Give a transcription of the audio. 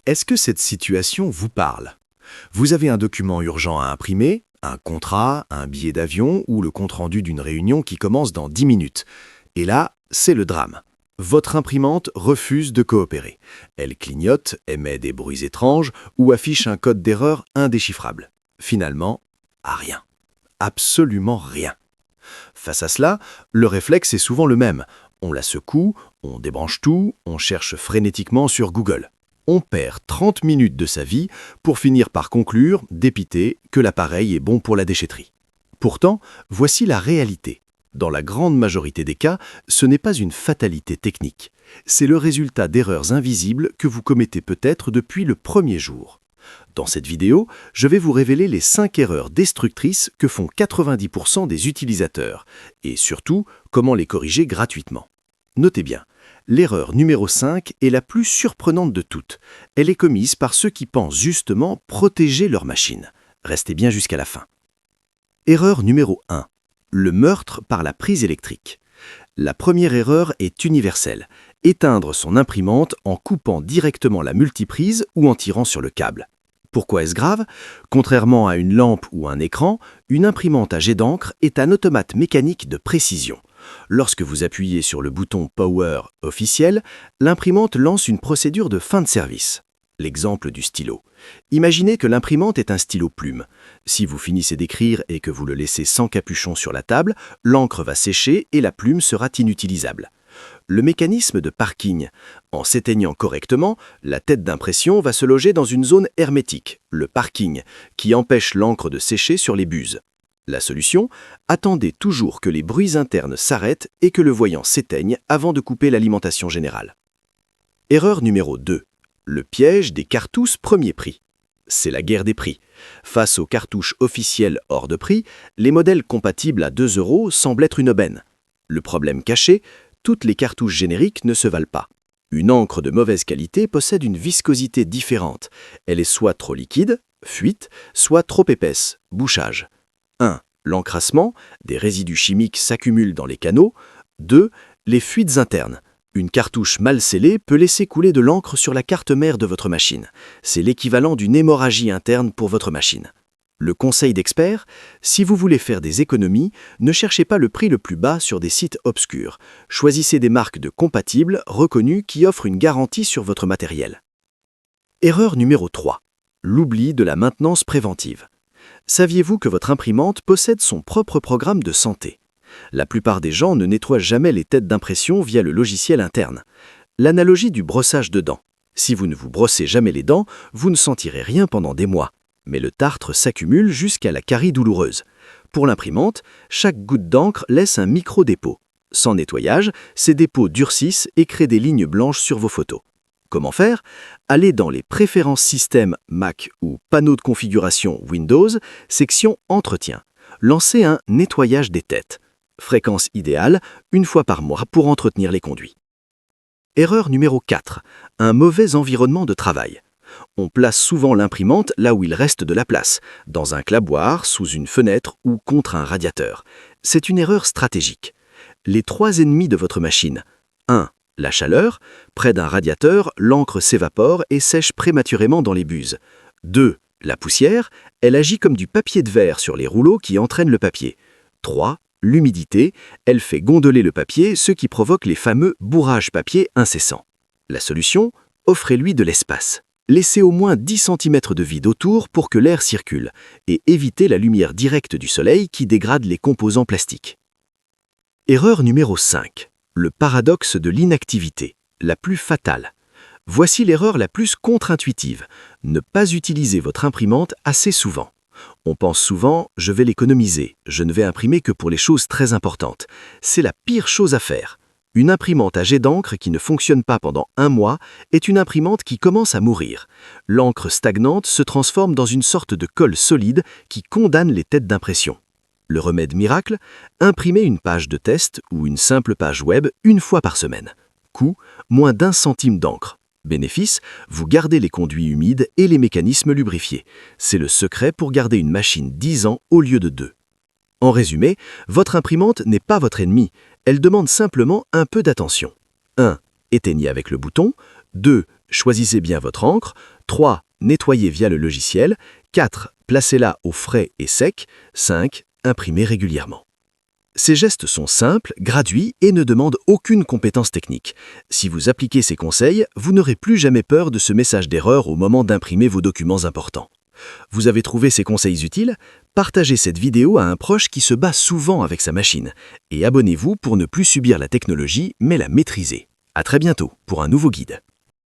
Est-ce que cette situation vous parle? Vous avez un document urgent à imprimer, un contrat, un billet d'avion ou le compte-rendu d'une réunion qui commence dans 10 minutes. Et là, c'est le drame. Votre imprimante refuse de coopérer. Elle clignote, émet des bruits étranges ou affiche un code d'erreur indéchiffrable. Finalement, rien. Absolument rien. Face à cela, le réflexe est souvent le même. On la secoue, on débranche tout, on cherche frénétiquement sur Google. On perd 30 minutes de sa vie pour finir par conclure, dépité, que l'appareil est bon pour la déchetterie. Pourtant, voici la réalité. Dans la grande majorité des cas, ce n'est pas une fatalité technique. C'est le résultat d'erreurs invisibles que vous commettez peut-être depuis le premier jour. Dans cette vidéo, je vais vous révéler les 5 erreurs destructrices que font 90% des utilisateurs et surtout, comment les corriger gratuitement. Notez bien, l'erreur numéro 5 est la plus surprenante de toutes. Elle est commise par ceux qui pensent justement protéger leur machine. Restez bien jusqu'à la fin. Erreur numéro 1. Le meurtre par la prise électrique. La première erreur est universelle. Éteindre son imprimante en coupant directement la multiprise ou en tirant sur le câble. Pourquoi est-ce grave? Contrairement à une lampe ou un écran, une imprimante à jet d'encre est un automate mécanique de précision. Lorsque vous appuyez sur le bouton Power officiel, l'imprimante lance une procédure de fin de service. L'exemple du stylo. Imaginez que l'imprimante est un stylo plume. Si vous finissez d'écrire et que vous le laissez sans capuchon sur la table, l'encre va sécher et la plume sera inutilisable. Le mécanisme de parking. En s'éteignant correctement, la tête d'impression va se loger dans une zone hermétique, le parking, qui empêche l'encre de sécher sur les buses. La solution? Attendez toujours que les bruits internes s'arrêtent et que le voyant s'éteigne avant de couper l'alimentation générale. Erreur numéro 2. Le piège des cartouches premier prix. C'est la guerre des prix. Face aux cartouches officielles hors de prix, les modèles compatibles à 2 € semblent être une aubaine. Le problème caché? Toutes les cartouches génériques ne se valent pas. Une encre de mauvaise qualité possède une viscosité différente. Elle est soit trop liquide, fuite, soit trop épaisse, bouchage. 1. L'encrassement, des résidus chimiques s'accumulent dans les canaux. 2. Les fuites internes. Une cartouche mal scellée peut laisser couler de l'encre sur la carte mère de votre machine. C'est l'équivalent d'une hémorragie interne pour votre machine. Le conseil d'expert, si vous voulez faire des économies, ne cherchez pas le prix le plus bas sur des sites obscurs. Choisissez des marques de compatibles reconnues qui offrent une garantie sur votre matériel. Erreur numéro 3. L'oubli de la maintenance préventive. Saviez-vous que votre imprimante possède son propre programme de santé? La plupart des gens ne nettoient jamais les têtes d'impression via le logiciel interne. L'analogie du brossage de dents. Si vous ne vous brossez jamais les dents, vous ne sentirez rien pendant des mois. Mais le tartre s'accumule jusqu'à la carie douloureuse. Pour l'imprimante, chaque goutte d'encre laisse un micro-dépôt. Sans nettoyage, ces dépôts durcissent et créent des lignes blanches sur vos photos. Comment faire? Allez dans les préférences système Mac ou panneau de configuration Windows, section Entretien. Lancez un nettoyage des têtes. Fréquence idéale, 1 fois par mois pour entretenir les conduits. Erreur numéro 4. Un mauvais environnement de travail. On place souvent l'imprimante là où il reste de la place, dans un clapoir, sous une fenêtre ou contre un radiateur. C'est une erreur stratégique. Les 3 ennemis de votre machine. 1. La chaleur. Près d'un radiateur, l'encre s'évapore et sèche prématurément dans les buses. 2. La poussière. Elle agit comme du papier de verre sur les rouleaux qui entraînent le papier. 3. L'humidité, elle fait gondoler le papier, ce qui provoque les fameux bourrages papier incessants. La solution? Offrez-lui de l'espace. Laissez au moins 10 cm de vide autour pour que l'air circule et évitez la lumière directe du soleil qui dégrade les composants plastiques. Erreur numéro 5. Le paradoxe de l'inactivité, la plus fatale. Voici l'erreur la plus contre-intuitive. Ne pas utiliser votre imprimante assez souvent. On pense souvent « je vais l'économiser, je ne vais imprimer que pour les choses très importantes ». C'est la pire chose à faire. Une imprimante à jet d'encre qui ne fonctionne pas pendant 1 mois est une imprimante qui commence à mourir. L'encre stagnante se transforme dans une sorte de colle solide qui condamne les têtes d'impression. Le remède miracle? Imprimer une page de test ou une simple page web 1 fois par semaine. Coût? moins d'1 centime d'encre. Bénéfice, vous gardez les conduits humides et les mécanismes lubrifiés. C'est le secret pour garder une machine 10 ans au lieu de 2. En résumé, votre imprimante n'est pas votre ennemi. Elle demande simplement un peu d'attention. 1. Éteignez avec le bouton. 2. Choisissez bien votre encre. 3. Nettoyer via le logiciel. 4. Placez-la au frais et sec. 5. Imprimer régulièrement. Ces gestes sont simples, gratuits et ne demandent aucune compétence technique. Si vous appliquez ces conseils, vous n'aurez plus jamais peur de ce message d'erreur au moment d'imprimer vos documents importants. Vous avez trouvé ces conseils utiles? Partagez cette vidéo à un proche qui se bat souvent avec sa machine. Et abonnez-vous pour ne plus subir la technologie, mais la maîtriser. À très bientôt pour un nouveau guide.